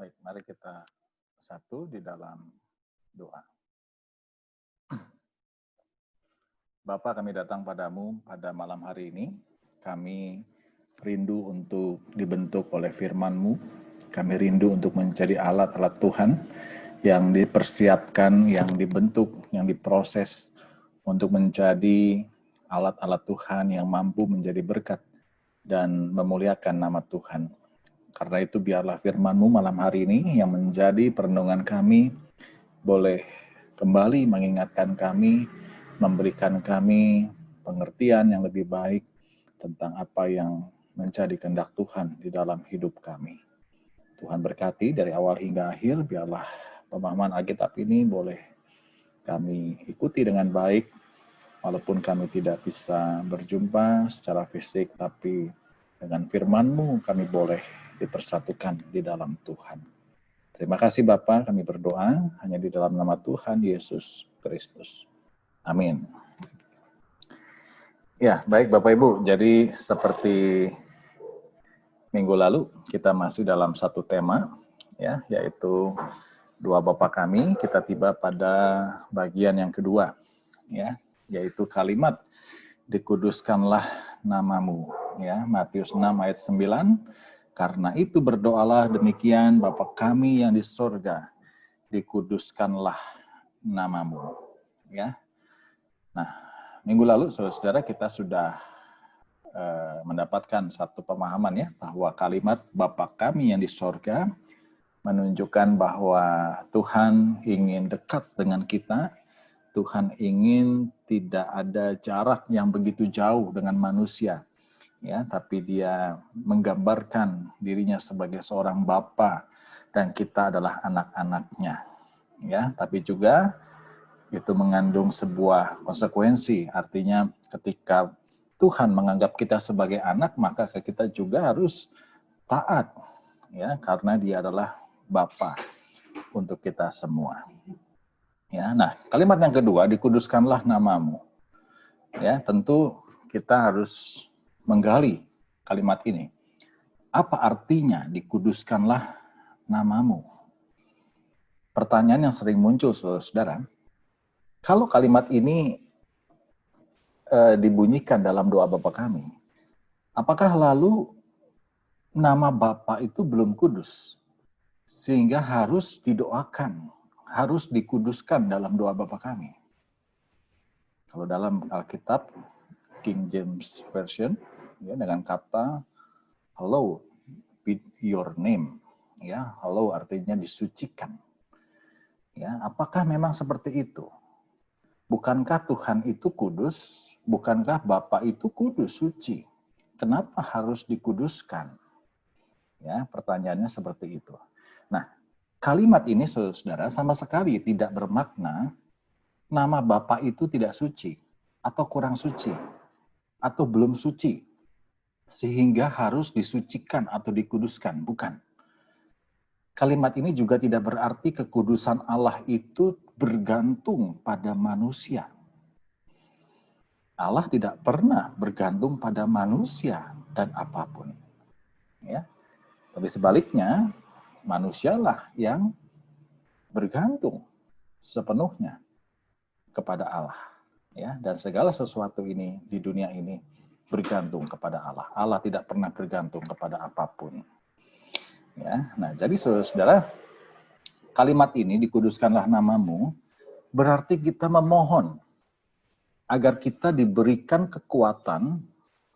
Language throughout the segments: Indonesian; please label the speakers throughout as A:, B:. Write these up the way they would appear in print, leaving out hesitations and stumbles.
A: Baik, mari kita satu di dalam doa. Bapa, kami datang padamu pada malam hari ini. Kami rindu untuk dibentuk oleh firman-Mu. Kami rindu untuk menjadi alat-alat Tuhan yang dipersiapkan, yang dibentuk, yang diproses untuk menjadi alat-alat Tuhan yang mampu menjadi berkat dan memuliakan nama Tuhan. Karena itu biarlah firman-Mu malam hari ini yang menjadi perenungan kami, boleh kembali mengingatkan kami, memberikan kami pengertian yang lebih baik tentang apa yang menjadi kehendak Tuhan di dalam hidup kami. Tuhan berkati dari awal hingga akhir, biarlah pemahaman Alkitab ini boleh kami ikuti dengan baik, walaupun kami tidak bisa berjumpa secara fisik, tapi dengan firman-Mu kami boleh dipersatukan di dalam Tuhan. Terima kasih Bapa, kami berdoa hanya di dalam nama Tuhan Yesus Kristus. Amin. Ya, baik Bapak Ibu, jadi seperti minggu lalu kita masih dalam satu tema, ya, yaitu doa Bapa kami. Kita tiba pada bagian yang kedua, ya, yaitu kalimat dikuduskanlah namamu, ya, Matius 6 ayat 9. Karena itu berdoalah demikian, Bapa kami yang di sorga, dikuduskanlah namamu, ya. Nah, minggu lalu saudara-saudara kita sudah mendapatkan satu pemahaman, ya, bahwa kalimat Bapa kami yang di sorga menunjukkan bahwa Tuhan ingin dekat dengan kita. Tuhan ingin tidak ada jarak yang begitu jauh dengan manusia, ya, tapi Dia menggambarkan dirinya sebagai seorang Bapa dan kita adalah anak-anaknya, ya. Tapi juga itu mengandung sebuah konsekuensi, artinya ketika Tuhan menganggap kita sebagai anak, maka kita juga harus taat, ya, karena Dia adalah Bapa untuk kita semua. Ya, nah, kalimat yang kedua, dikuduskanlah namamu. Ya, tentu kita harus menggali kalimat ini. Apa artinya dikuduskanlah namamu? Pertanyaan yang sering muncul, saudara. Kalau kalimat ini dibunyikan dalam doa Bapa kami, apakah lalu nama Bapa itu belum kudus? Sehingga harus didoakan, harus dikuduskan dalam doa Bapa kami. Kalau dalam Alkitab, King James Version, ya, dengan kata hallowed be your name, ya, hallowed artinya disucikan. Ya, apakah memang seperti itu? Bukankah Tuhan itu kudus? Bukankah Bapa itu kudus, suci? Kenapa harus dikuduskan? Ya, pertanyaannya seperti itu. Nah, kalimat ini, saudara, sama sekali tidak bermakna nama Bapa itu tidak suci, atau kurang suci, atau belum suci, sehingga harus disucikan atau dikuduskan. Bukan. Kalimat ini juga tidak berarti kekudusan Allah itu bergantung pada manusia. Allah tidak pernah bergantung pada manusia dan apapun. Ya. Tapi sebaliknya, manusialah yang bergantung sepenuhnya kepada Allah. Ya, dan segala sesuatu ini di dunia ini bergantung kepada Allah. Allah tidak pernah bergantung kepada apapun. Ya, nah, jadi saudara, kalimat ini dikuduskanlah namamu berarti kita memohon agar kita diberikan kekuatan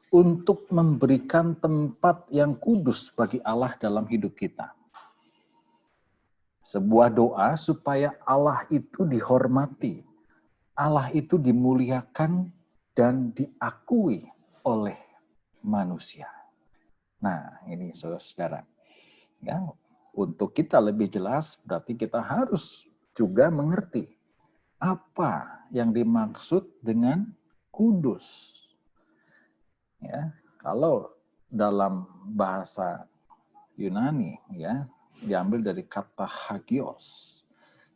A: untuk memberikan tempat yang kudus bagi Allah dalam hidup kita. Sebuah doa supaya Allah itu dihormati, Allah itu dimuliakan dan diakui oleh manusia. Nah, ini saudara. Ya, untuk kita lebih jelas, berarti kita harus juga mengerti apa yang dimaksud dengan kudus. Ya, kalau dalam bahasa Yunani, ya, diambil dari kata hagios,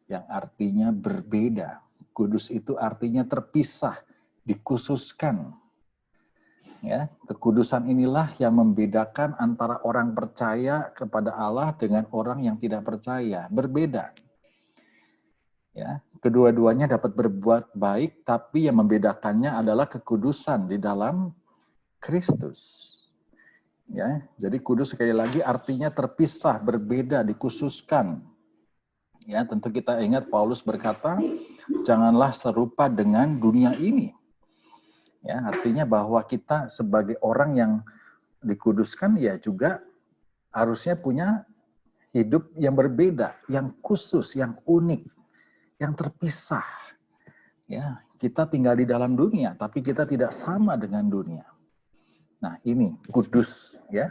A: yang artinya berbeda. Kudus itu artinya terpisah, dikhususkan. Ya, kekudusan inilah yang membedakan antara orang percaya kepada Allah dengan orang yang tidak percaya. Berbeda. Ya, kedua-duanya dapat berbuat baik, tapi yang membedakannya adalah kekudusan di dalam Kristus. Ya, jadi kudus sekali lagi artinya terpisah, berbeda, dikhususkan. Ya, tentu kita ingat Paulus berkata, janganlah serupa dengan dunia ini. Ya, artinya bahwa kita sebagai orang yang dikuduskan ya juga harusnya punya hidup yang berbeda, yang khusus, yang unik, yang terpisah. Ya, kita tinggal di dalam dunia, tapi kita tidak sama dengan dunia. Nah, ini kudus, ya.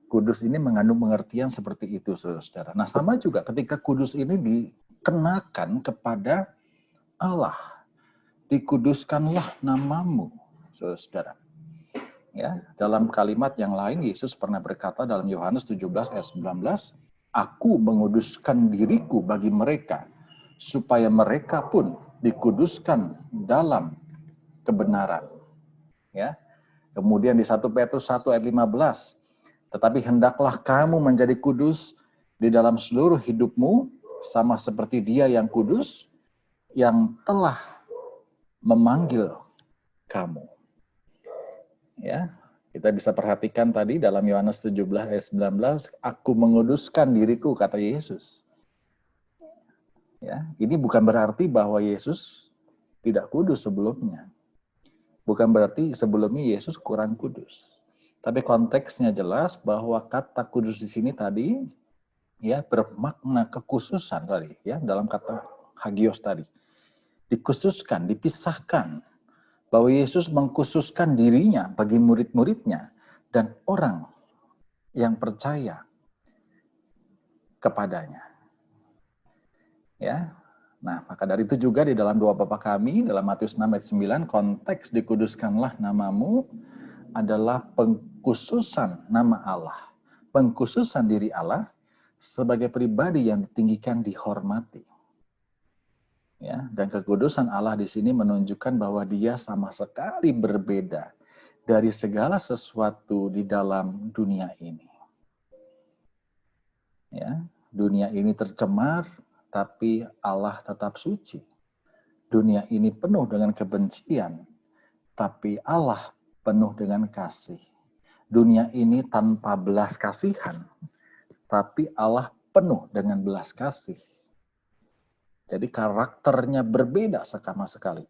A: Kudus ini mengandung pengertian seperti itu, saudara. Nah, sama juga ketika kudus ini dikenakan kepada Allah. Dikuduskanlah namamu, saudara. Ya, dalam kalimat yang lain, Yesus pernah berkata dalam Yohanes 17 ayat 19, Aku menguduskan diriku bagi mereka, supaya mereka pun dikuduskan dalam kebenaran. Ya. Kemudian di 1 Petrus 1 ayat 15, tetapi hendaklah kamu menjadi kudus di dalam seluruh hidupmu, sama seperti Dia yang kudus, yang telah memanggil kamu. Ya, kita bisa perhatikan tadi dalam Yohanes 17 ayat 19, aku menguduskan diriku, kata Yesus. Ya, ini bukan berarti bahwa Yesus tidak kudus sebelumnya. Bukan berarti sebelumnya Yesus kurang kudus. Tapi konteksnya jelas bahwa kata kudus di sini tadi ya bermakna kekhususan tadi ya, dalam kata hagios tadi. Dikhususkan, dipisahkan. Bahwa Yesus mengkhususkan dirinya bagi murid-muridnya dan orang yang percaya kepadanya. Ya. Nah, maka dari itu juga di dalam doa Bapa kami dalam Matius 6 ayat 9 konteks dikuduskanlah namamu adalah pengkhususan nama Allah, pengkhususan diri Allah sebagai pribadi yang ditinggikan, dihormati. Ya, dan kekudusan Allah di sini menunjukkan bahwa Dia sama sekali berbeda dari segala sesuatu di dalam dunia ini. Ya, dunia ini tercemar, tapi Allah tetap suci. Dunia ini penuh dengan kebencian, tapi Allah penuh dengan kasih. Dunia ini tanpa belas kasihan, tapi Allah penuh dengan belas kasih. Jadi karakternya berbeda sama sekali.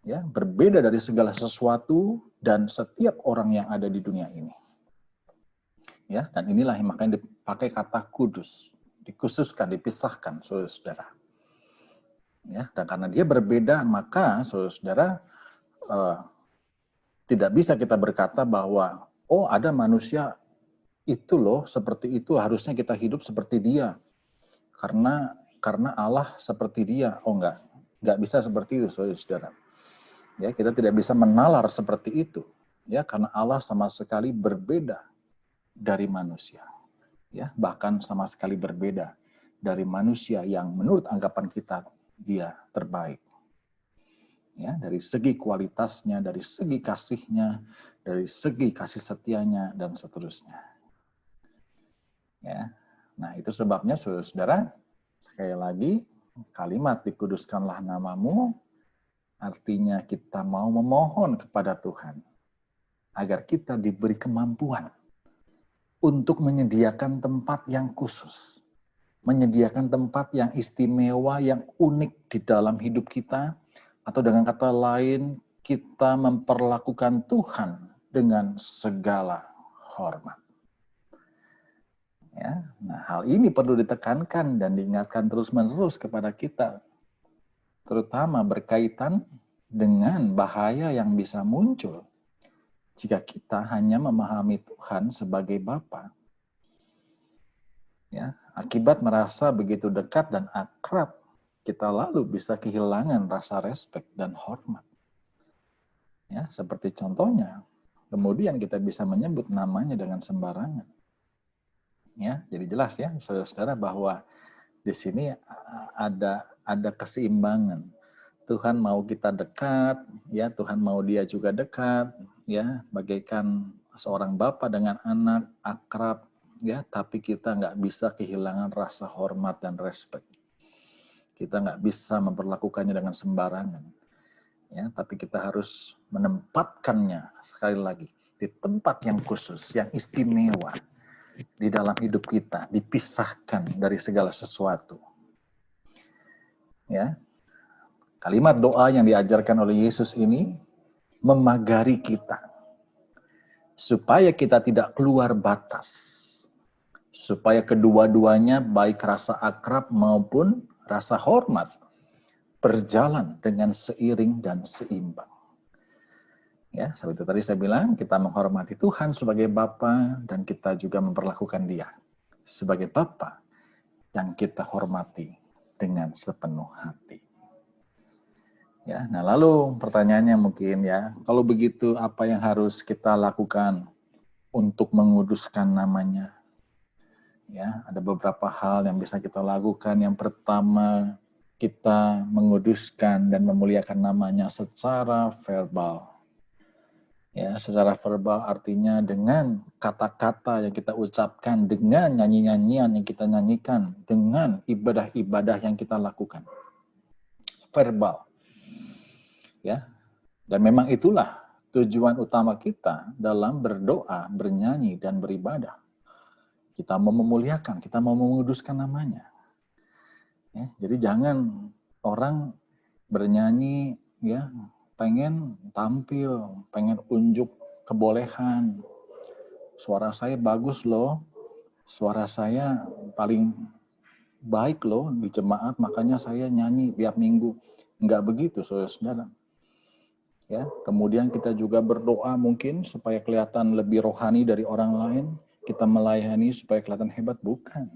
A: Ya, berbeda dari segala sesuatu dan setiap orang yang ada di dunia ini. Ya, dan inilah yang makanya dipakai kata kudus, dikhususkan, dipisahkan, saudara. Ya, dan karena dia berbeda, maka saudara tidak bisa kita berkata bahwa oh ada manusia itu loh seperti itu harusnya kita hidup seperti dia karena Allah seperti dia. Oh enggak bisa seperti itu, saudara. Ya, kita tidak bisa menalar seperti itu. Ya, karena Allah sama sekali berbeda dari manusia. Ya, bahkan sama sekali berbeda dari manusia yang menurut anggapan kita dia terbaik. Ya, dari segi kualitasnya, dari segi kasihnya, dari segi kasih setianya dan seterusnya. Ya. Nah, itu sebabnya saudara, sekali lagi kalimat dikuduskanlah namamu artinya kita mau memohon kepada Tuhan agar kita diberi kemampuan untuk menyediakan tempat yang khusus, menyediakan tempat yang istimewa, yang unik di dalam hidup kita, atau dengan kata lain, kita memperlakukan Tuhan dengan segala hormat. Ya, nah hal ini perlu ditekankan dan diingatkan terus-menerus kepada kita, terutama berkaitan dengan bahaya yang bisa muncul jika kita hanya memahami Tuhan sebagai Bapa. Ya, akibat merasa begitu dekat dan akrab, kita lalu bisa kehilangan rasa respek dan hormat. Ya, seperti contohnya, kemudian kita bisa menyebut namanya dengan sembarangan. Ya, jadi jelas ya, saudara, bahwa di sini ada keseimbangan. Tuhan mau kita dekat, ya Tuhan mau dia juga dekat, ya, bagaikan seorang bapa dengan anak akrab, ya, tapi kita nggak bisa kehilangan rasa hormat dan respect. Kita nggak bisa memperlakukannya dengan sembarangan, ya, tapi kita harus menempatkannya sekali lagi di tempat yang khusus, yang istimewa di dalam hidup kita, dipisahkan dari segala sesuatu. Ya, kalimat doa yang diajarkan oleh Yesus ini memagari kita supaya kita tidak keluar batas, supaya kedua-duanya baik rasa akrab maupun rasa hormat berjalan dengan seiring dan seimbang. Ya, seperti itu tadi saya bilang, kita menghormati Tuhan sebagai Bapa dan kita juga memperlakukan Dia sebagai Bapa yang kita hormati dengan sepenuh hati. Ya, nah lalu pertanyaannya mungkin ya, kalau begitu apa yang harus kita lakukan untuk menguduskan namanya? Ya, ada beberapa hal yang bisa kita lakukan. Yang pertama, kita menguduskan dan memuliakan namanya secara verbal. Ya, secara verbal artinya dengan kata-kata yang kita ucapkan, dengan nyanyi-nyanyian yang kita nyanyikan, dengan ibadah-ibadah yang kita lakukan. Verbal. Ya, dan memang itulah tujuan utama kita dalam berdoa, bernyanyi, dan beribadah. Kita mau memuliakan, kita mau menguduskan namanya. Ya, jadi jangan orang bernyanyi, ya, pengen tampil, pengen unjuk kebolehan. Suara saya bagus loh, suara saya paling baik loh di jemaat, makanya saya nyanyi tiap minggu. Enggak begitu, saudara-saudara. Ya, kemudian kita juga berdoa mungkin supaya kelihatan lebih rohani dari orang lain. Kita melayani supaya kelihatan hebat, bukan.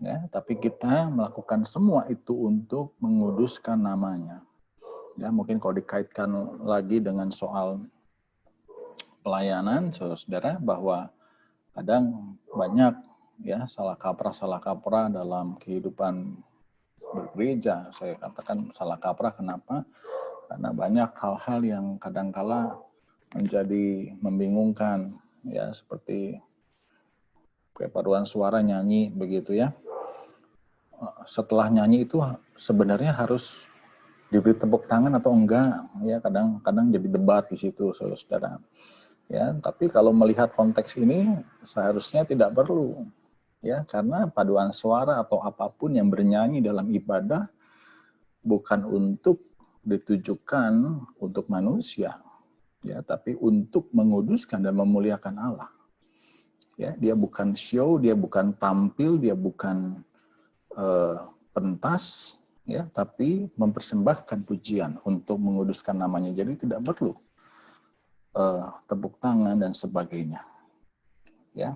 A: Ya, tapi kita melakukan semua itu untuk menguduskan namanya. Ya, mungkin kalau dikaitkan lagi dengan soal pelayanan, saudara, bahwa kadang banyak ya salah kaprah dalam kehidupan bergereja. Saya katakan salah kaprah kenapa? Karena banyak hal-hal yang kadangkala menjadi membingungkan, ya, seperti paduan suara nyanyi begitu ya. Setelah nyanyi itu sebenarnya harus diberi tepuk tangan atau enggak, ya, kadang-kadang jadi debat di situ, saudara. Ya, tapi kalau melihat konteks ini seharusnya tidak perlu, ya, karena paduan suara atau apapun yang bernyanyi dalam ibadah bukan untuk ditujukan untuk manusia, ya, tapi untuk menguduskan dan memuliakan Allah. Ya, dia bukan show, dia bukan tampil, dia bukan pentas, ya, tapi mempersembahkan pujian untuk menguduskan namanya. Jadi tidak perlu tepuk tangan dan sebagainya. Ya.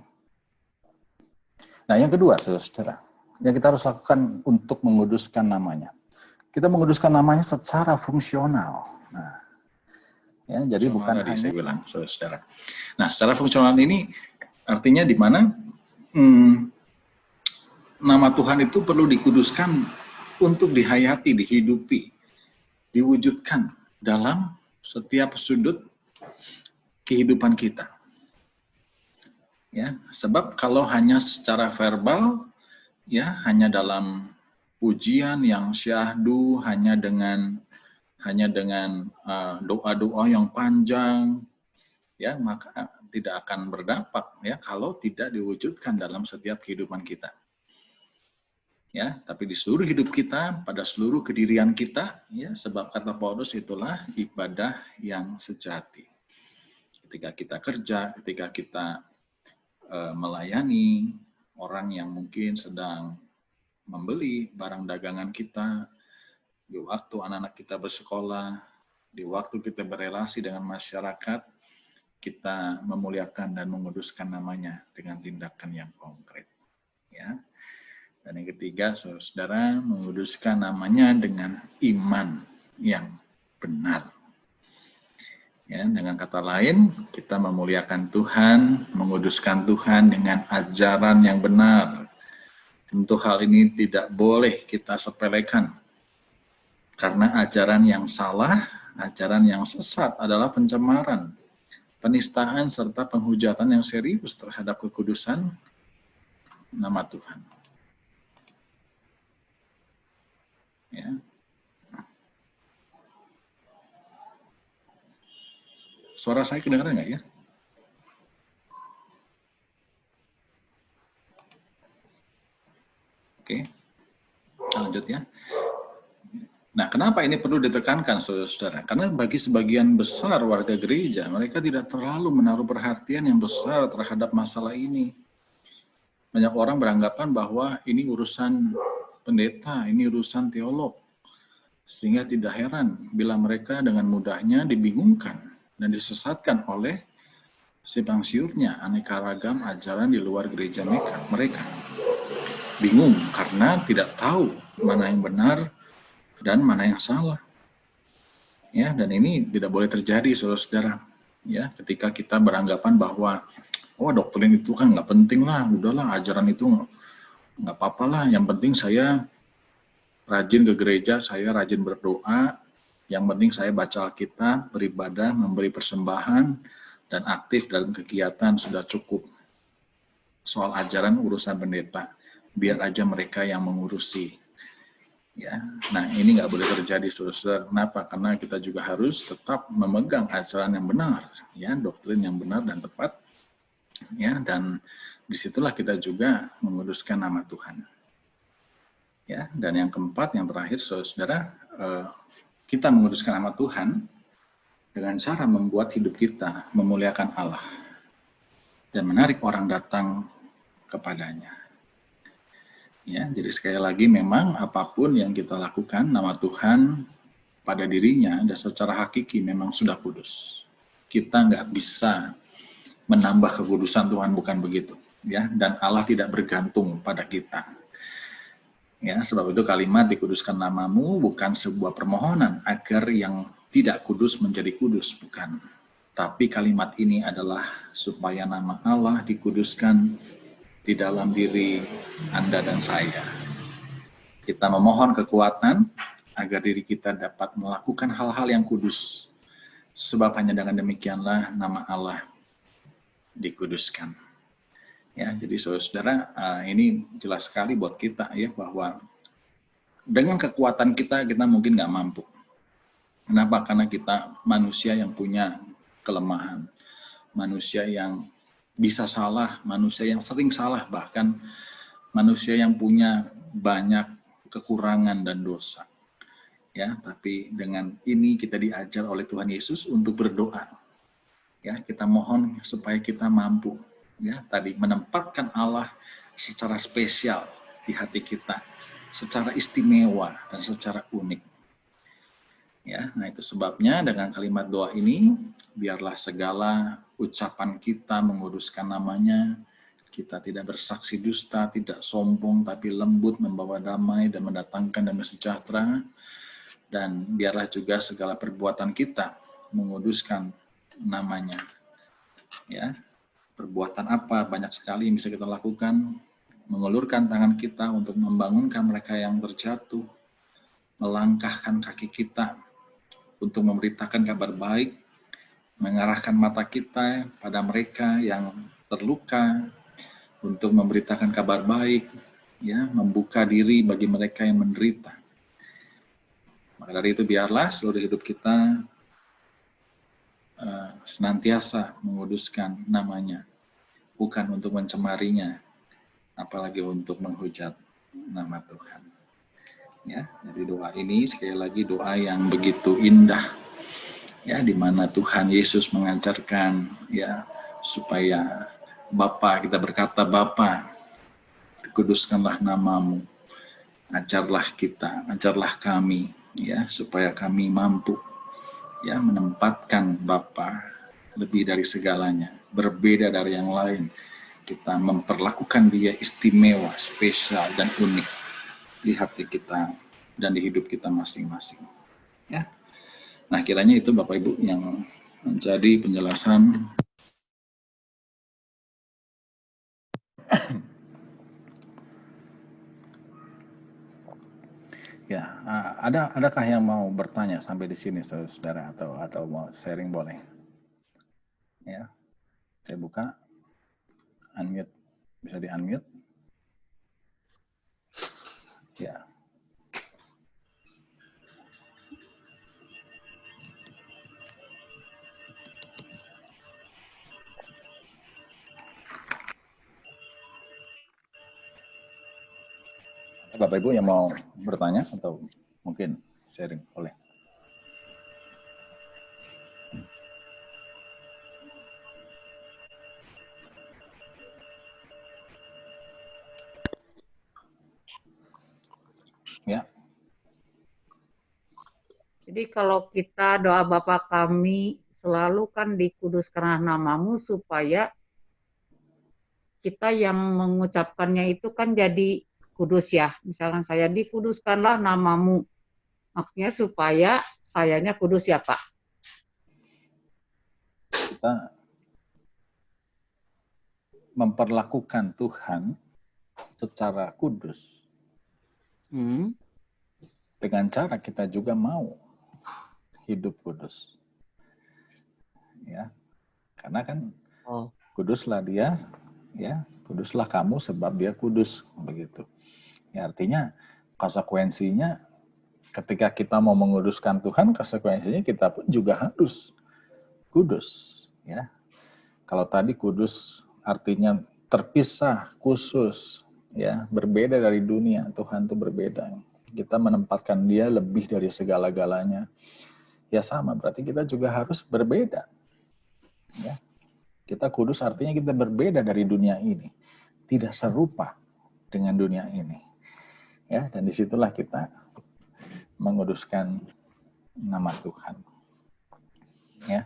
A: Nah, yang kedua, saudara, yang kita harus lakukan untuk menguduskan namanya. Kita menguduskan namanya secara fungsional. Nah, ya, jadi bukan hanya saya bilang, saudara. Nah, secara fungsional ini artinya di mana nama Tuhan itu perlu dikuduskan untuk dihayati, dihidupi, diwujudkan dalam setiap sudut kehidupan kita. Ya, sebab kalau hanya secara verbal, ya, hanya dalam pujian yang syahdu, hanya dengan doa-doa yang panjang, ya, maka tidak akan berdampak, ya, kalau tidak diwujudkan dalam setiap kehidupan kita. Ya, tapi di seluruh hidup kita, pada seluruh kedirian kita, ya, sebab kata Paulus itulah ibadah yang sejati. Ketika kita kerja, ketika kita melayani orang yang mungkin sedang membeli barang dagangan kita, di waktu anak-anak kita bersekolah, di waktu kita berelasi dengan masyarakat, kita memuliakan dan menguduskan namanya dengan tindakan yang konkret. Ya. Dan yang ketiga, saudara, menguduskan namanya dengan iman yang benar. Ya, dengan kata lain, kita memuliakan Tuhan, menguduskan Tuhan dengan ajaran yang benar. Tentu hal ini tidak boleh kita sepelekan. Karena ajaran yang salah, ajaran yang sesat adalah pencemaran penistaan serta penghujatan yang serius terhadap kekudusan nama Tuhan. Ya. Suara saya kedengaran nggak ya? Oke, lanjut ya. Nah, kenapa ini perlu ditekankan, saudara-saudara? Karena bagi sebagian besar warga gereja, mereka tidak terlalu menaruh perhatian yang besar terhadap masalah ini. Banyak orang beranggapan bahwa ini urusan pendeta, ini urusan teolog. Sehingga tidak heran bila mereka dengan mudahnya dibingungkan dan disesatkan oleh simpang siurnya aneka ragam ajaran di luar gereja mereka. Bingung karena tidak tahu mana yang benar dan mana yang salah. Ya, dan ini tidak boleh terjadi, saudara-saudara. Ya, ketika kita beranggapan bahwa doktrin itu kan nggak penting lah, udahlah ajaran itu nggak apa-apa lah. Yang penting saya rajin ke gereja, saya rajin berdoa. Yang penting saya baca Alkitab, beribadah, memberi persembahan, dan aktif dalam kegiatan sudah cukup. Soal ajaran urusan pendeta, biar aja mereka yang mengurusi. Ya, nah ini nggak boleh terjadi, saudara-saudara. Kenapa? Karena kita juga harus tetap memegang ajaran yang benar, ya, doktrin yang benar dan tepat, ya, dan disitulah kita juga menguduskan nama Tuhan. Ya, dan yang keempat, yang terakhir, saudara-saudara, kita menguduskan nama Tuhan dengan cara membuat hidup kita memuliakan Allah dan menarik orang datang kepadanya. Ya, jadi sekali lagi memang apapun yang kita lakukan, nama Tuhan pada dirinya dan secara hakiki memang sudah kudus. Kita nggak bisa menambah kekudusan Tuhan, bukan begitu. Ya, dan Allah tidak bergantung pada kita. Ya, sebab itu kalimat dikuduskan namamu bukan sebuah permohonan agar yang tidak kudus menjadi kudus, bukan. Tapi kalimat ini adalah supaya nama Allah dikuduskan di dalam diri Anda dan saya. Kita memohon kekuatan agar diri kita dapat melakukan hal-hal yang kudus. Sebab hanya dengan demikianlah nama Allah dikuduskan. Ya, jadi saudara-saudara, ini jelas sekali buat kita ya, bahwa dengan kekuatan kita mungkin nggak mampu. Kenapa? Karena kita manusia yang punya kelemahan, manusia yang bisa salah, manusia yang sering salah, bahkan manusia yang punya banyak kekurangan dan dosa. Ya, tapi dengan ini kita diajar oleh Tuhan Yesus untuk berdoa. Ya, kita mohon supaya kita mampu, ya, tadi menempatkan Allah secara spesial di hati kita, secara istimewa dan secara unik. Ya, nah itu sebabnya dengan kalimat doa ini, biarlah segala ucapan kita menguduskan namanya, kita tidak bersaksi dusta, tidak sombong, tapi lembut, membawa damai dan mendatangkan damai sejahtera, dan biarlah juga segala perbuatan kita menguduskan namanya. Ya, perbuatan apa? Banyak sekali yang bisa kita lakukan, mengulurkan tangan kita untuk membangunkan mereka yang terjatuh, melangkahkan kaki kita untuk memberitakan kabar baik, mengarahkan mata kita pada mereka yang terluka, untuk memberitakan kabar baik, ya, membuka diri bagi mereka yang menderita. Maka dari itu biarlah seluruh hidup kita senantiasa menguduskan namanya, bukan untuk mencemarinya, apalagi untuk menghujat nama Tuhan. Ya, jadi doa ini sekali lagi doa yang begitu indah, ya, di mana Tuhan Yesus mengajarkan, ya, supaya Bapa, kita berkata Bapa, kuduskanlah namamu, ajarlah kita, ajarlah kami, ya, supaya kami mampu, ya, menempatkan Bapa lebih dari segalanya, berbeda dari yang lain. Kita memperlakukan dia istimewa, spesial dan unik di hati kita dan di hidup kita masing-masing. Ya. Nah, kiranya itu Bapak Ibu yang menjadi penjelasan. Ya, adakah yang mau bertanya sampai di sini, saudara, atau mau sharing boleh? Ya, saya buka. Unmute, bisa di unmute. Ya. Bapak Ibu yang mau bertanya atau mungkin sharing, boleh. Ya.
B: Jadi kalau kita doa Bapa kami selalu kan dikuduskanlah namamu supaya kita yang mengucapkannya itu kan jadi kudus ya. Misalkan saya dikuduskanlah namamu. Maksudnya supaya sayanya kudus ya Pak.
A: Kita memperlakukan Tuhan secara kudus. Dengan cara kita juga mau hidup kudus. Ya. Karena kan kuduslah dia, ya, kuduslah kamu sebab dia kudus, begitu. Ya, artinya konsekuensinya ketika kita mau menguduskan Tuhan, konsekuensinya kita pun juga harus kudus, ya. Kalau tadi kudus artinya terpisah, khusus, ya, berbeda dari dunia. Tuhan itu berbeda. Kita menempatkan dia lebih dari segala-galanya. Ya sama, berarti kita juga harus berbeda. Ya. Kita kudus artinya kita berbeda dari dunia ini. Tidak serupa dengan dunia ini. Ya, dan disitulah kita menguduskan nama Tuhan. Ya.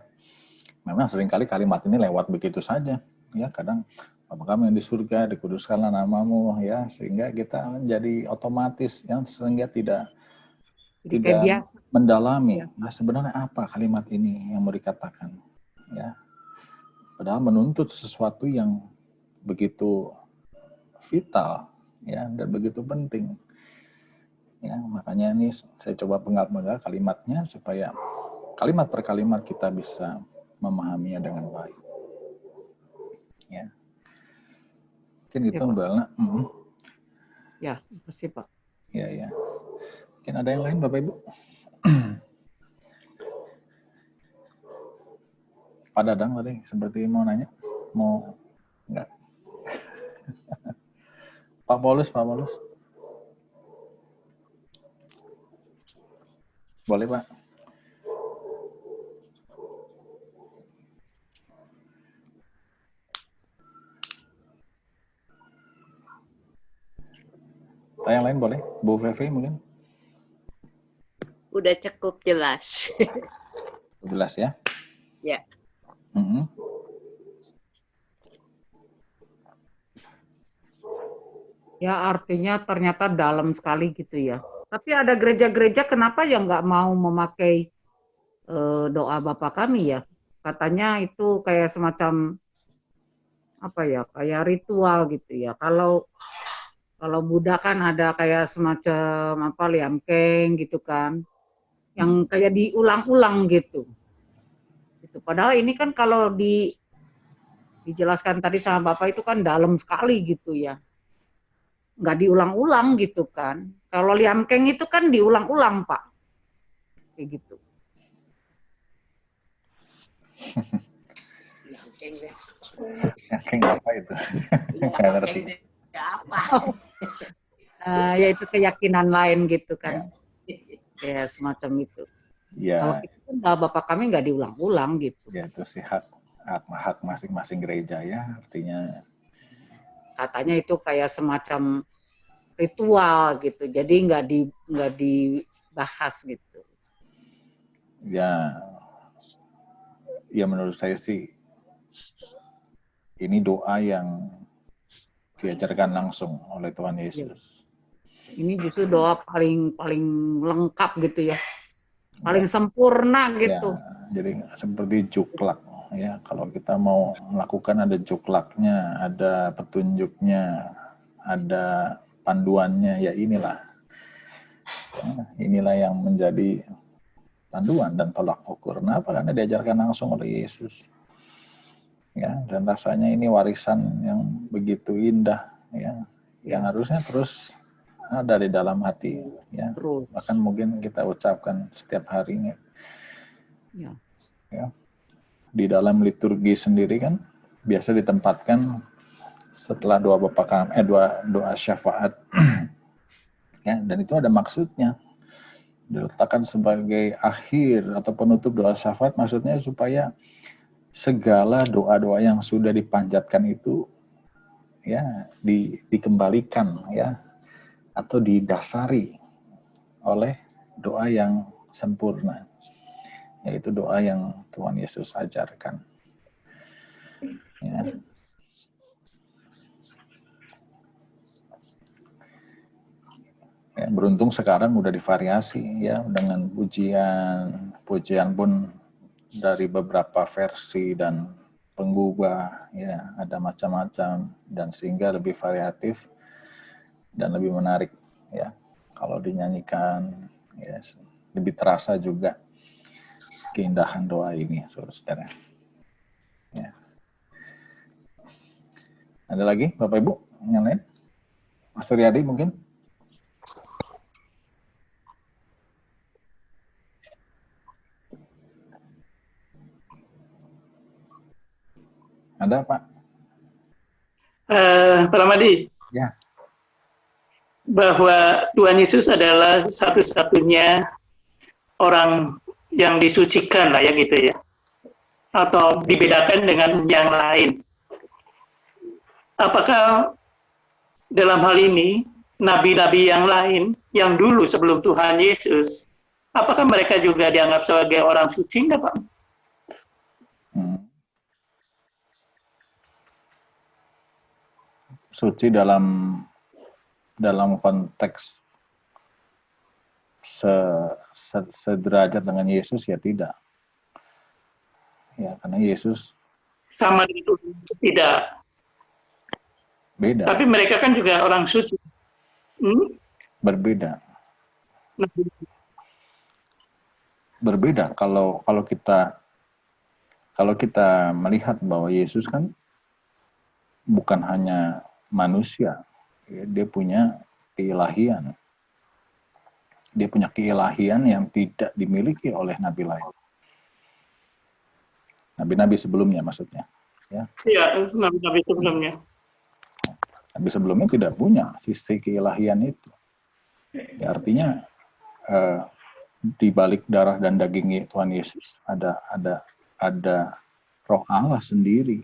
A: Memang seringkali kalimat ini lewat begitu saja. Ya, kadang Bapa kami yang di surga, dikuduskanlah namamu, ya, sehingga kita menjadi otomatis yang sehingga tidak mendalami. Ya, sebenarnya apa kalimat ini yang mau dikatakan? Ya, padahal menuntut sesuatu yang begitu vital, ya, dan begitu penting. Ya, makanya ini saya coba penggal-penggal kalimatnya supaya kalimat per kalimat kita bisa memahaminya dengan baik. Ya. Mungkin gitu Mbak Elna.
B: Ya, makasih Pak.
A: Ya, ya. Mungkin ada yang lain Bapak Ibu? Pak Dadang tadi seperti mau nanya. Mau enggak? Pak Paulus. Boleh Pak? Yang lain boleh? Bu Fevi mungkin?
C: Udah cukup jelas.
A: Jelas ya?
C: Ya.
B: Ya artinya ternyata dalam sekali gitu ya. Tapi ada gereja-gereja kenapa ya nggak mau memakai doa Bapa kami ya? Katanya itu kayak semacam apa ya, kayak ritual gitu ya. Kalau Buddha kan ada kayak semacam apa liamkeng gitu kan, yang kayak diulang-ulang gitu. Padahal ini kan kalau dijelaskan tadi sama Bapak itu kan dalam sekali gitu ya. Nggak diulang-ulang gitu kan. Kalau liamkeng itu kan diulang-ulang Pak. Kayak gitu.
A: Liamkeng apa itu? Nggak ngerti.
C: Apa?
B: Ya itu keyakinan lain gitu kan. Ya semacam itu.
A: Ya.
B: Kalau kita kan Bapak kami nggak diulang-ulang gitu.
A: Ya itu sih hak masing-masing gereja ya, artinya.
B: Katanya itu kayak semacam ritual gitu, jadi nggak dibahas gitu.
A: Ya menurut saya sih ini doa yang diajarkan langsung oleh Tuhan Yesus.
B: Ini justru doa paling lengkap gitu ya, paling sempurna gitu.
A: Ya, jadi seperti juklak ya, kalau kita mau melakukan ada juklaknya, ada petunjuknya, ada panduannya, ya inilah yang menjadi panduan dan tolak ukur. Kenapa? Karena diajarkan langsung oleh Yesus. Ya, dan rasanya ini warisan yang begitu indah, ya, yang harusnya terus ada di dalam hati, ya.
B: Terus.
A: Bahkan mungkin kita ucapkan setiap harinya.
B: Ya.
A: Ya. Di dalam liturgi sendiri kan biasa ditempatkan setelah doa doa syafaat, ya, dan itu ada maksudnya. Diletakkan sebagai akhir atau penutup doa syafaat, maksudnya supaya segala doa-doa yang sudah dipanjatkan itu ya dikembalikan, ya, atau didasari oleh doa yang sempurna, yaitu doa yang Tuhan Yesus ajarkan. Ya. Ya, beruntung sekarang udah divariasi, ya, dengan pujian pun dari beberapa versi dan penggubah, ya, ada macam-macam, dan sehingga lebih variatif dan lebih menarik, ya, kalau dinyanyikan, ya, lebih terasa juga keindahan doa ini, saudara-saudara. Ya. Ada lagi, Bapak Ibu, yang lain? Mas Suryadi mungkin? Ada, Pak?
D: Pak Ramadi.
A: Ya.
D: Bahwa Tuhan Yesus adalah satu-satunya orang yang disucikan lah ya gitu ya. Atau dibedakan dengan yang lain. Apakah dalam hal ini nabi-nabi yang lain yang dulu sebelum Tuhan Yesus, apakah mereka juga dianggap sebagai orang suci enggak, Pak?
A: Suci dalam konteks sederajat dengan Yesus ya tidak. Ya, karena Yesus
D: sama itu tidak.
A: Beda.
D: Tapi mereka kan juga orang suci.
A: Berbeda. Berbeda kalau kita melihat bahwa Yesus kan bukan hanya manusia, ya, dia punya keilahian. Dia punya keilahian yang tidak dimiliki oleh nabi lain. Nabi-nabi sebelumnya maksudnya. Ya.
D: Iya, nabi-nabi sebelumnya.
A: Nabi sebelumnya tidak punya sisi keilahian itu. Ya, artinya di balik darah dan daging Tuhan Yesus ada Roh Allah sendiri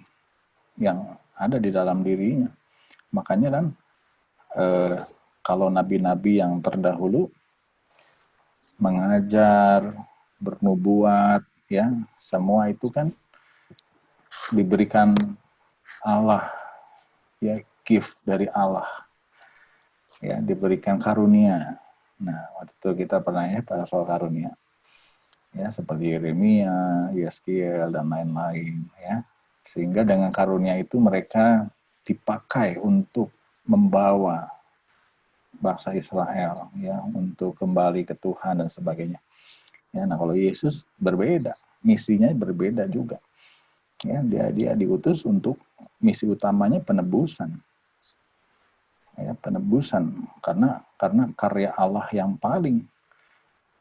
A: yang ada di dalam dirinya. Makanya kan kalau nabi-nabi yang terdahulu mengajar, bernubuat, ya, semua itu kan diberikan Allah, ya, gift dari Allah, ya, diberikan karunia. Nah, waktu itu kita pernah ya pada soal karunia, ya, seperti Yeremia, Yeskiel, dan lain-lain, ya. Sehingga dengan karunia itu mereka dipakai untuk membawa bangsa Israel, ya, untuk kembali ke Tuhan dan sebagainya. Ya, nah kalau Yesus berbeda, misinya berbeda juga. Ya, dia diutus untuk misi utamanya penebusan. Ya, penebusan karena karya Allah yang paling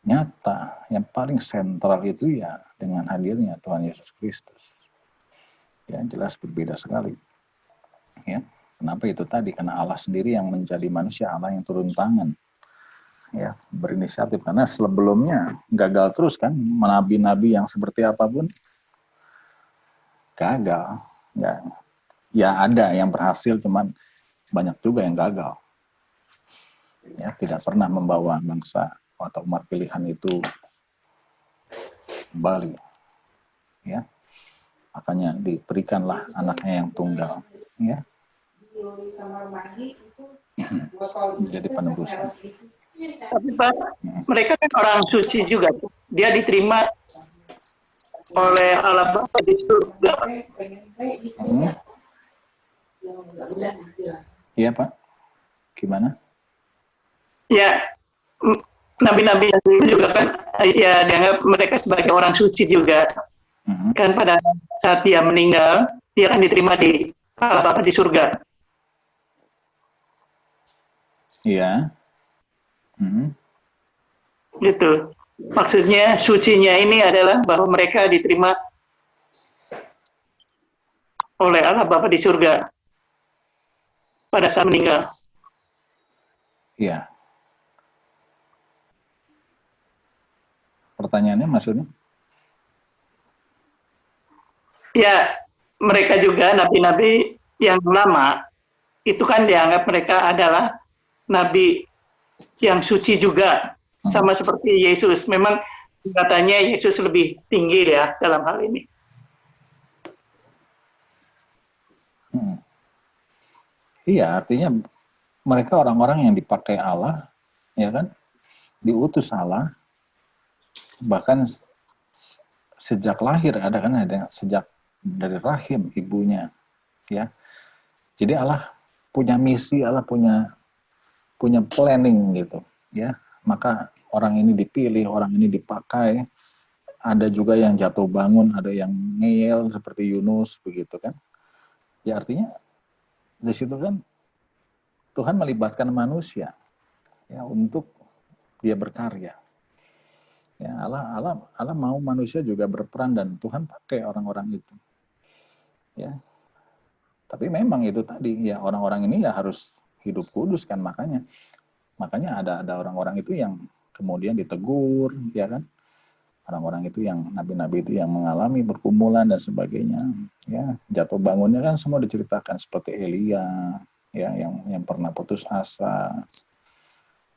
A: nyata, yang paling sentral itu ya dengan hadirnya Tuhan Yesus Kristus. Ya, jelas berbeda sekali. Ya, kenapa itu tadi? Karena Allah sendiri yang menjadi manusia, Allah yang turun tangan, ya, berinisiatif. Karena sebelumnya gagal terus kan, nabi-nabi yang seperti apapun gagal. Ya ada yang berhasil, cuman banyak juga yang gagal. Ya, tidak pernah membawa bangsa atau umat pilihan itu kembali. Ya, makanya diberikanlah anaknya yang tunggal. Ya. Jadi penebusan.
D: Tapi Pak, mereka kan orang suci juga. Dia diterima oleh Allah Bapa di surga.
A: Iya Pak, gimana?
D: Ya, nabi-nabi yang dulu juga kan, ya dianggap mereka sebagai orang suci juga. Kan pada saat dia meninggal, dia akan diterima di Allah Bapa di surga.
A: Iya.
D: Gitu. Maksudnya sucinya ini adalah bahwa mereka diterima oleh Allah Bapa di surga pada saat meninggal.
A: Iya. Pertanyaannya maksudnya?
D: Ya, mereka juga nabi-nabi yang lama itu kan dianggap mereka adalah nabi yang suci juga, sama seperti Yesus. Memang katanya Yesus lebih tinggi ya dalam hal ini.
A: Iya, artinya mereka orang-orang yang dipakai Allah, ya kan? Diutus Allah, bahkan sejak lahir ada sejak dari rahim ibunya, ya. Jadi Allah punya misi, Allah punya planning gitu, ya. Maka orang ini dipilih, orang ini dipakai. Ada juga yang jatuh bangun, ada yang ngeyel seperti Yunus begitu kan. Ya artinya di situ kan Tuhan melibatkan manusia ya untuk dia berkarya. Ya, Allah mau manusia juga berperan dan Tuhan pakai orang-orang itu. Ya. Tapi memang itu tadi ya orang-orang ini ya harus hidup kudus kan makanya ada orang-orang itu yang kemudian ditegur ya kan. Orang-orang itu yang nabi-nabi itu yang mengalami pergumulan dan sebagainya ya jatuh bangunnya kan semua diceritakan seperti Elia ya yang pernah putus asa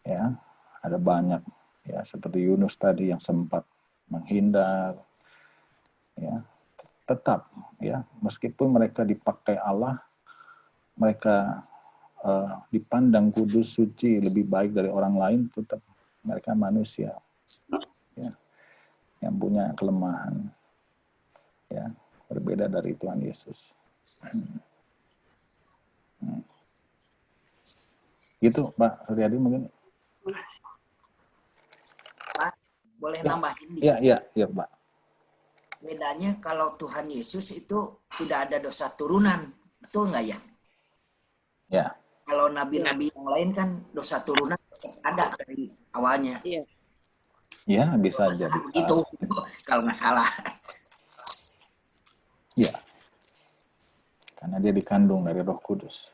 A: ya ada banyak ya seperti Yunus tadi yang sempat menghindar ya tetap ya meskipun mereka dipakai Allah mereka dipandang kudus suci lebih baik dari orang lain tetap mereka manusia ya yang punya kelemahan ya berbeda dari Tuhan Yesus gitu Pak Suryadi mungkin
C: Pak, boleh
A: ya,
C: nambahin
A: ya Pak.
C: Bedanya kalau Tuhan Yesus itu tidak ada dosa turunan, betul nggak ya?
A: Ya.
C: Kalau nabi-nabi yang lain kan dosa turunan ada dari awalnya.
B: Iya.
A: Ya bisa jadi
C: begitu kalau nggak salah.
A: Ya. Karena dia dikandung dari Roh Kudus.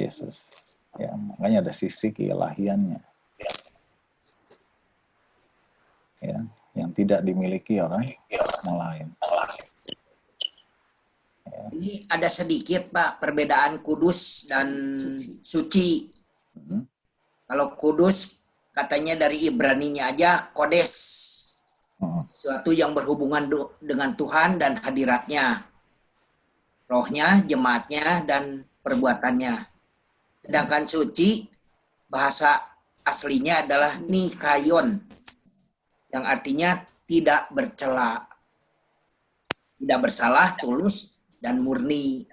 A: Yesus. Ya, makanya ada sisi keilahiannya. Ya, yang tidak dimiliki orang yang lain. Ya.
C: Ini ada sedikit Pak perbedaan kudus dan suci. Kalau kudus katanya dari Ibraninya aja kodes. Sesuatu yang berhubungan dengan Tuhan dan hadiratnya. Rohnya, jemaatnya, dan perbuatannya. Sedangkan suci, bahasa aslinya adalah nikayon. Yang artinya tidak bercela. Tidak bersalah, tulus, dan murni.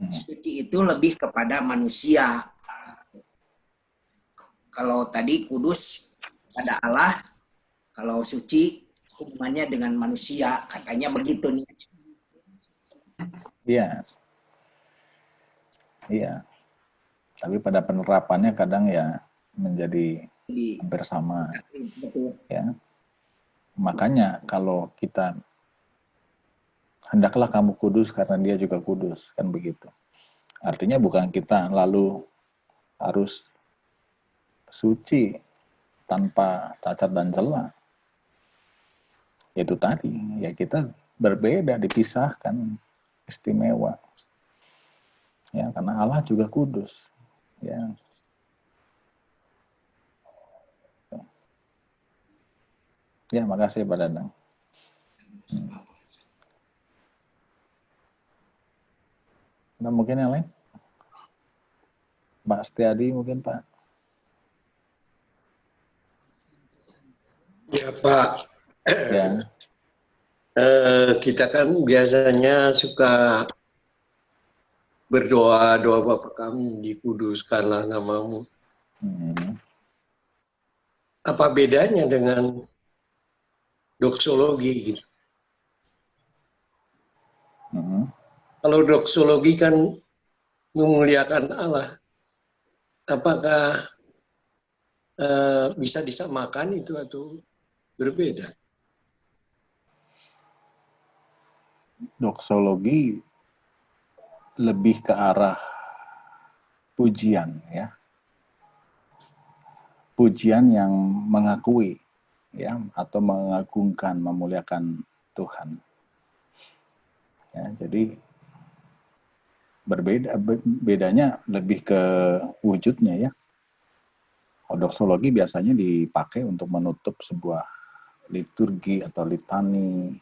C: Suci itu lebih kepada manusia. Kalau tadi kudus pada Allah, kalau suci hubungannya dengan manusia, katanya begitu nih.
A: Iya. Iya. Tapi pada penerapannya kadang ya menjadi hampir sama.
C: Betul.
A: Ya. Makanya kalau kita hendaklah kamu kudus karena dia juga kudus, kan begitu. Artinya bukan kita lalu harus suci tanpa cacat dan celah. Itu tadi, ya kita berbeda, dipisahkan, istimewa. Ya, karena Allah juga kudus. Ya. Ya, makasih Pak Dadang. Nah, mungkin yang lain? Pak Setiadi mungkin Pak.
E: Ya Pak.
A: Ya.
E: Kita kan biasanya suka berdoa, doa Bapa kami dikuduskanlah namamu. Apa bedanya dengan doksologi gitu? Kalau doksologi kan memuliakan Allah. Apakah bisa disamakan itu atau berbeda?
A: Doksologi lebih ke arah pujian, ya. Pujian yang mengakui, ya, atau mengagungkan, memuliakan Tuhan. Ya, jadi bedanya lebih ke wujudnya, ya. Doksologi biasanya dipakai untuk menutup sebuah liturgi atau litani,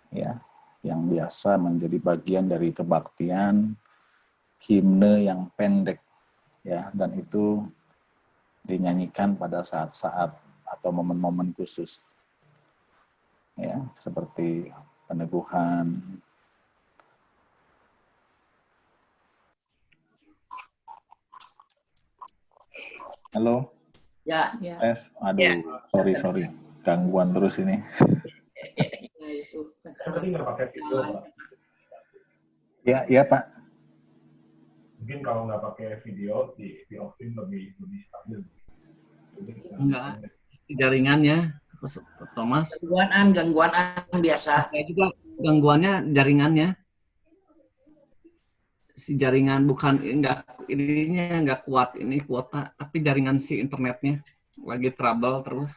A: ya, yang biasa menjadi bagian dari kebaktian, himne yang pendek, ya, dan itu dinyanyikan pada saat-saat atau momen-momen khusus, ya, seperti peneguhan. Halo,
C: Ya,
A: tes, aduh, sorry, gangguan terus ini. Ya Pak.
F: Mungkin kalau nggak pakai video di off-in lebih stabil.
G: Enggak, jaringannya, Thomas.
C: Gangguan biasa.
G: Saya juga gangguannya jaringannya. Si jaringan bukan ininya nggak kuat ini kuota, tapi jaringan si internetnya lagi trouble terus.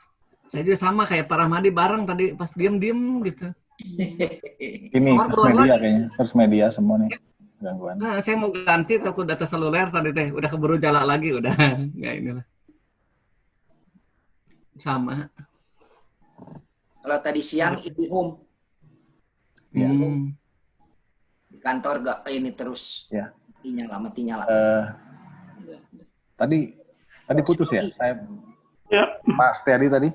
G: Saya juga sama kayak Pak Rahmadi bareng tadi pas diem gitu.
A: Ini First Media kayaknya, First Media semua nih gangguan.
G: Nah, saya mau ganti takut data seluler tadi teh, udah keburu jala lagi, udah nggak inilah. Sama.
C: Kalau tadi siang IndiHome.
A: Ya.
C: Di kantor gak ini terus.
A: Ya.
C: Mati nyala.
A: Tadi putus ya? Saya
D: Ya.
A: Pak Setiadi tadi?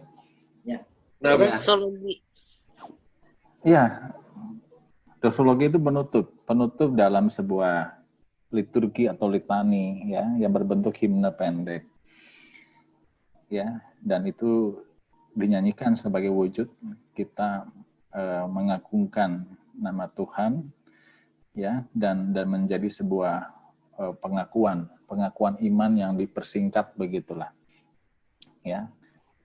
C: Ya.
H: Doksologi.
A: Iya. Doksologi itu penutup dalam sebuah liturgi atau litani, ya, yang berbentuk himne pendek. Ya, dan itu dinyanyikan sebagai wujud kita mengagungkan nama Tuhan, ya, dan menjadi sebuah pengakuan iman yang dipersingkat begitulah, ya.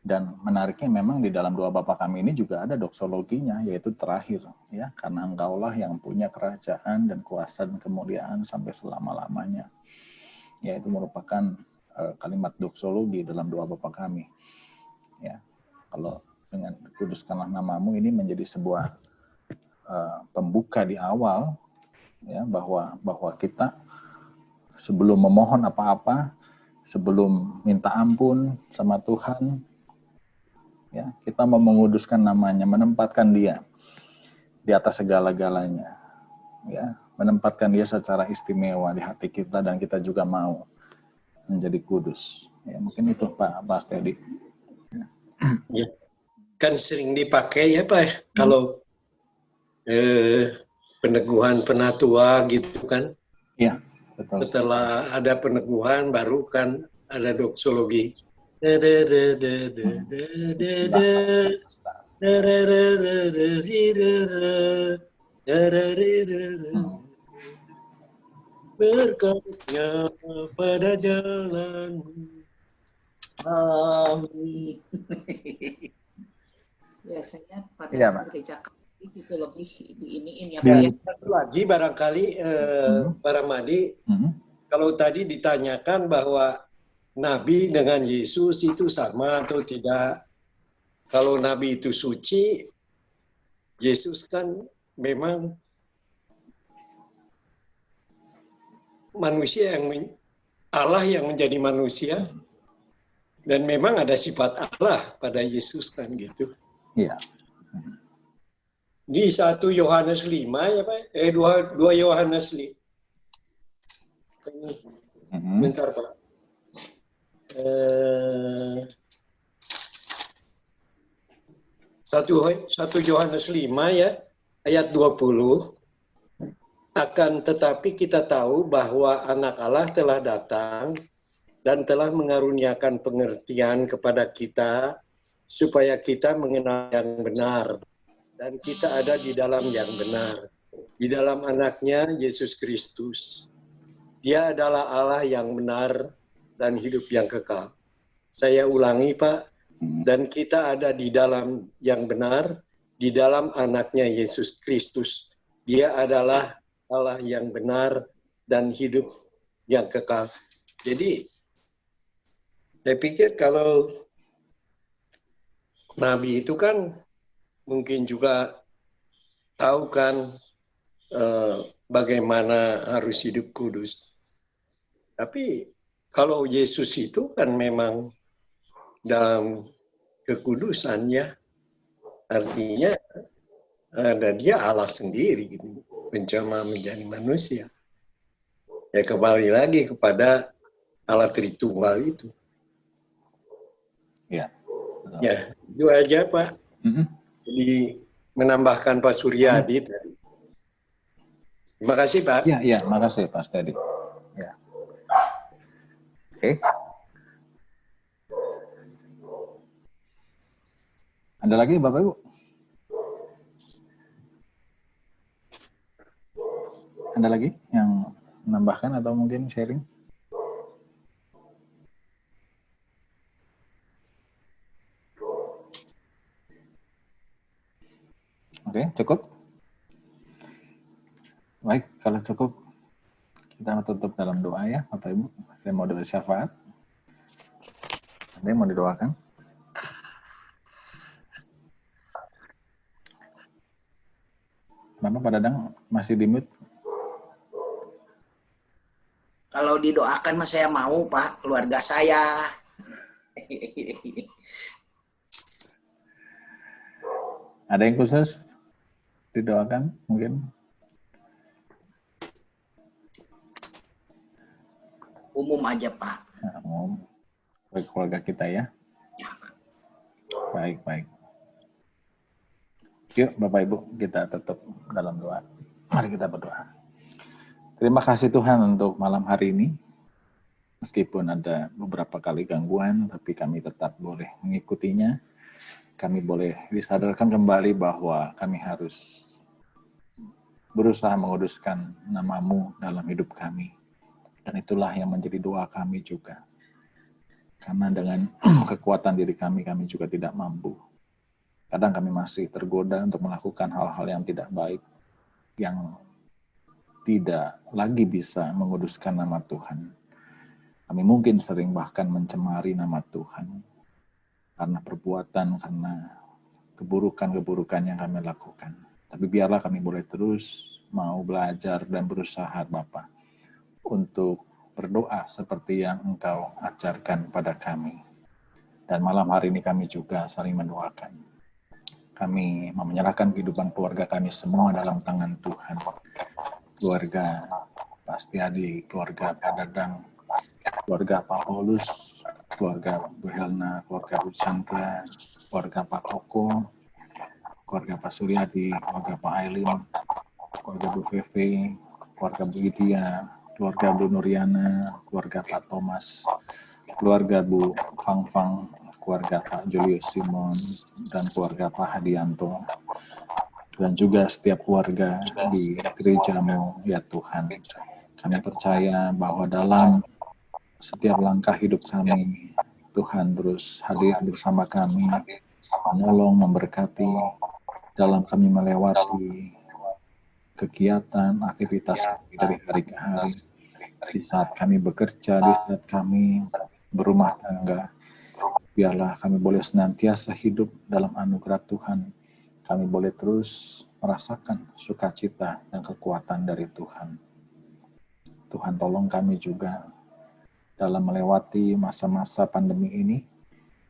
A: Dan menariknya memang di dalam doa Bapa Kami ini juga ada doksologinya, yaitu terakhir, ya, karena Engkaulah yang punya kerajaan dan kuasa dan kemuliaan sampai selama-lamanya. Ya, itu merupakan kalimat doksologi dalam doa Bapa Kami. Ya, kalau dengan kuduskanlah namamu ini menjadi sebuah pembuka di awal, ya, bahwa kita sebelum memohon apa-apa, sebelum minta ampun sama Tuhan, ya, kita mau menguduskan namanya, menempatkan dia di atas segala-galanya, ya, menempatkan dia secara istimewa di hati kita, dan kita juga mau menjadi kudus. Ya, mungkin itu Pak Teddy.
E: Ya, kan sering dipakai ya Pak, kalau peneguhan penatua gitu kan.
A: Iya, betul.
E: Setelah ada peneguhan baru kan ada doksologi. Berkatnya pada jalan.
C: Amin.
H: Biasanya pada
A: Iya,
H: gereja Katolik itu lebih diiniin ya Pak
A: Dan-
H: ya.
E: Satu lagi barangkali Pak Rahmadi, kalau tadi ditanyakan bahwa Nabi dengan Yesus itu sama atau tidak. Kalau Nabi itu suci, Yesus kan memang manusia Allah yang menjadi manusia, dan memang ada sifat Allah pada Yesus kan gitu.
A: Iya.
E: Di 1 Yohanes 5 ya Pak, 2 Yohanes 5. Bentar Pak. 1 Yohanes 5 ya, ayat 20. Akan tetapi kita tahu bahwa anak Allah telah datang dan telah mengaruniakan pengertian kepada kita supaya kita mengenal yang benar dan kita ada di dalam yang benar. di dalam anaknya Yesus Kristus. Dia adalah Allah yang benar dan hidup yang kekal. Saya ulangi, Pak, dan kita ada di dalam yang benar, di dalam anaknya Yesus Kristus. Dia adalah Allah yang benar dan hidup yang kekal. Jadi, saya pikir kalau Nabi itu kan mungkin juga tahu kan bagaimana harus hidup kudus. Tapi kalau Yesus itu kan memang dalam kekudusannya, artinya dan dia Allah sendiri gitu, mencoba menjadi manusia. Ya kembali lagi kepada Allah Tritunggal itu.
A: Ya.
E: Ya, itu aja Pak. Jadi menambahkan Pak Suryadi tadi. Terima kasih Pak.
A: Ya, makasih Pak Steady. Ya. Oke. Ada lagi Bapak Ibu? Ada lagi yang menambahkan atau mungkin sharing? Oke, cukup? Baik, kalau cukup, kita tutup dalam doa ya, Bapak Ibu. Saya mau doa syafaat. Ada yang mau didoakan? Kenapa Pak Dadang masih di mute?
C: Kalau didoakan mas saya mau Pak, keluarga saya.
A: Ada yang khusus didoakan mungkin?
C: Umum aja Pak.
A: Nah, umum. Bagi keluarga kita ya.
C: Ya Pak.
A: Baik. Yuk Bapak Ibu, kita tetap dalam doa. Mari kita berdoa. Terima kasih Tuhan untuk malam hari ini. Meskipun ada beberapa kali gangguan, tapi kami tetap boleh mengikutinya. Kami boleh disadarkan kembali bahwa kami harus berusaha menguduskan nama-Mu dalam hidup kami. Dan itulah yang menjadi doa kami juga. Karena dengan kekuatan diri kami juga tidak mampu. Kadang kami masih tergoda untuk melakukan hal-hal yang tidak baik, yang tidak lagi bisa menguduskan nama Tuhan. Kami mungkin sering bahkan mencemari nama Tuhan. Karena perbuatan, karena keburukan-keburukan yang kami lakukan. Tapi biarlah kami boleh terus mau belajar dan berusaha Bapa untuk berdoa seperti yang Engkau ajarkan pada kami. Dan malam hari ini kami juga saling mendoakan. Kami menyerahkan kehidupan keluarga kami semua dalam tangan Tuhan. Keluarga Pak Setiadi, keluarga Pak Dadang, keluarga Pak Paulus, keluarga Bu Helna, keluarga Bu Chandra, keluarga Pak Koko, keluarga Pak Suryadi, keluarga Pak Ailin, keluarga Bu Feve, keluarga Bu Lydia, keluarga Bu Nuriana, keluarga Pak Thomas, keluarga Bu Fang, keluarga Pak Julius Simon, dan keluarga Pak Hadianto, dan juga setiap keluarga di gereja-Mu, ya Tuhan. Kami percaya bahwa dalam setiap langkah hidup kami, Tuhan terus hadir bersama kami, menolong, memberkati, dalam kami melewati kegiatan, aktivitas dari hari ke hari, di saat kami bekerja, di saat kami berumah tangga. Biarlah kami boleh senantiasa hidup dalam anugerah Tuhan. Kami boleh terus merasakan sukacita dan kekuatan dari Tuhan. Tuhan tolong kami juga dalam melewati masa-masa pandemi ini.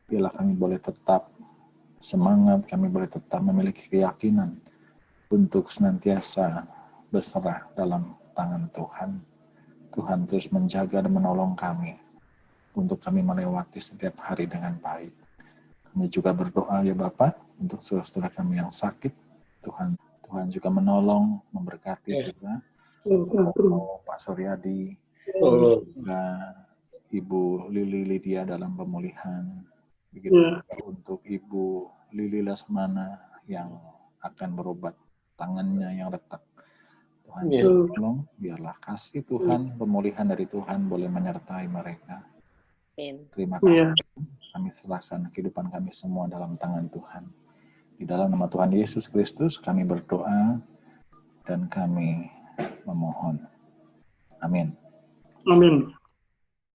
A: Biarlah kami boleh tetap semangat, kami boleh tetap memiliki keyakinan untuk senantiasa berserah dalam tangan Tuhan. Tuhan terus menjaga dan menolong kami untuk kami melewati setiap hari dengan baik. Kami juga berdoa ya Bapak untuk saudara-saudara kami yang sakit. Tuhan juga menolong, memberkati juga Pak Suryadi, juga Ibu Lili Lydia dalam pemulihan. Begitu juga untuk Ibu Lili Lesmana yang akan berobat tangannya yang retak. Tuhan tolong, biarlah kasih Tuhan, pemulihan dari Tuhan boleh menyertai mereka. Terima kasih. Kami serahkan kehidupan kami semua dalam tangan Tuhan. Di dalam nama Tuhan Yesus Kristus kami berdoa dan kami memohon. Amin.
D: Amin.